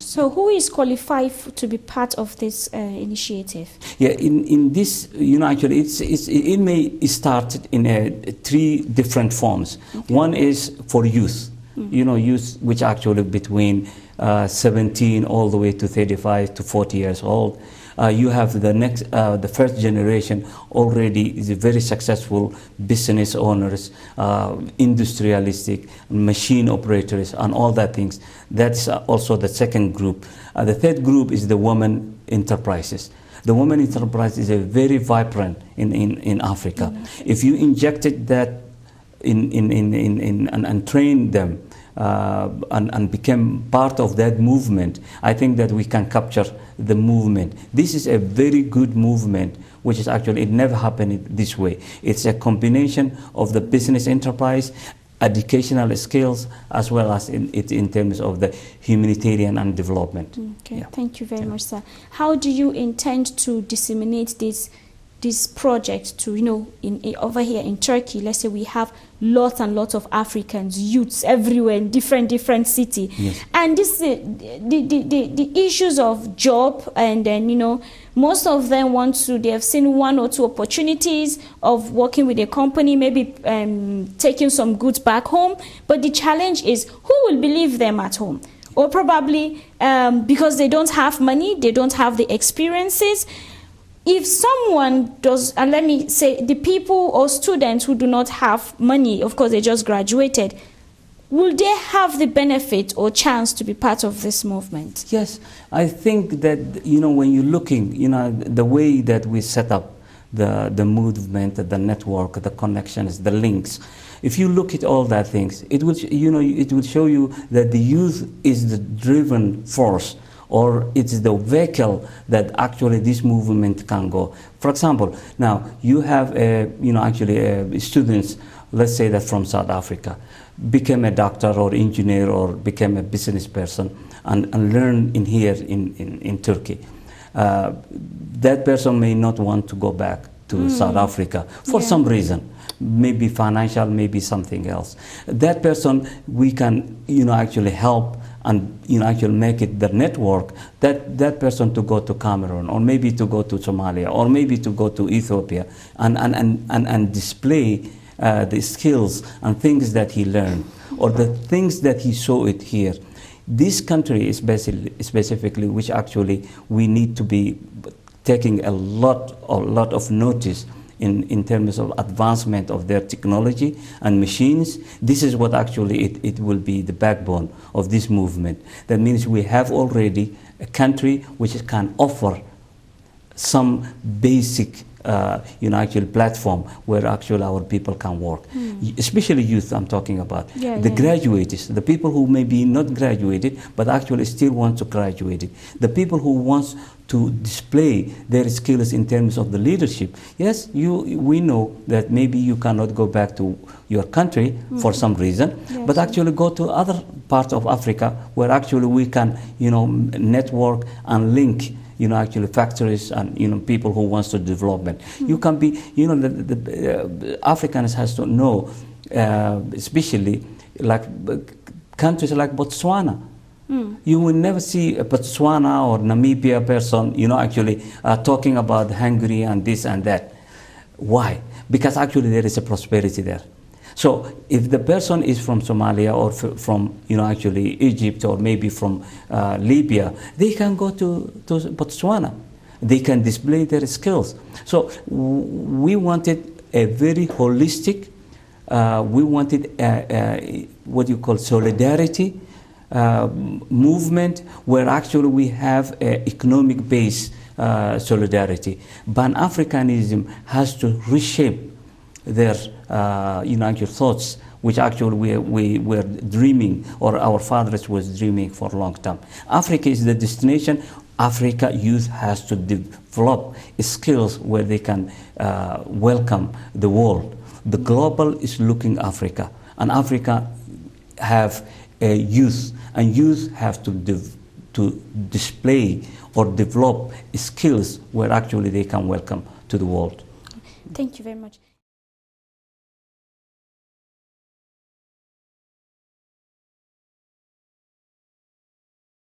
So who is qualified to be part of this initiative? Yeah, in this, actually, it may start in 3 different forms. Okay. One is for youth, youth which actually between 17 all the way to 35 to 40 years old. You have the first generation already is a very successful business owners, industrialistic, machine operators, and all that things. That's also the second group. The third group is the women enterprises. The women enterprise is a very vibrant in Africa. If you injected that and train them and become part of that movement, I think that we can capture the movement. This is a very good movement, which is actually, it never happened this way. It's a combination of the business enterprise, educational skills, as well as in terms of the humanitarian and development. Okay, yeah. Thank you very much, sir. How do you intend to disseminate this project to, over here in Turkey? Let's say we have lots and lots of Africans, youths everywhere in different cities. Yes. And this the issues of job, and then, most of them they have seen 1 or 2 opportunities of working with a company, maybe taking some goods back home. But the challenge is, who will believe them at home? Or probably because they don't have money, they don't have the experiences. If someone does, and let me say, the people or students who do not have money, of course they just graduated, will they have the benefit or chance to be part of this movement? Yes, I think that, when you're looking, the way that we set up the movement, the network, the connections, the links, if you look at all that things, it will, it will show you that the youth is the driven force, or it's the vehicle that actually this movement can go. For example, now you have, students, let's say that from South Africa, become a doctor or engineer or become a business person and learn here in Turkey. That person may not want to go back to South Africa for some reason. Maybe financial, maybe something else. That person, we can, actually help and actually make it the network that person to go to Cameroon, or maybe to go to Somalia, or maybe to go to Ethiopia and display the skills and things that he learned, or the things that he saw it here. This country is specifically, which actually we need to be taking a lot of notice in terms of advancement of their technology and machines. This is what actually it will be the backbone of this movement. That means we have already a country which can offer some basic actual platform where actually our people can work. Especially youth, I'm talking about. Graduates, the people who may be not graduated but actually still want to graduate. The people who want to display their skills in terms of the leadership. Yes, we know that maybe you cannot go back to your country for some reason, but actually go to other parts of Africa where actually we can, network and link, actually factories and, people who wants to development. You can be, the Africans has to know, especially like countries like Botswana. You will never see a Botswana or Namibia person, actually talking about Hungary and this and that. Why? Because actually there is a prosperity there. So if the person is from Somalia or from, actually Egypt, or maybe from Libya, they can go to Botswana. They can display their skills. So we wanted a very holistic, we wanted what you call solidarity movement, where actually we have economic based solidarity. Pan-Africanism has to reshape their actual thoughts, which actually we were dreaming, or our fathers was dreaming for a long time. Africa is the destination. Africa youth has to develop skills where they can welcome the world. The global is looking Africa, and Africa have a youth, and youth have to display or develop skills where actually they can welcome to the world. Thank you very much.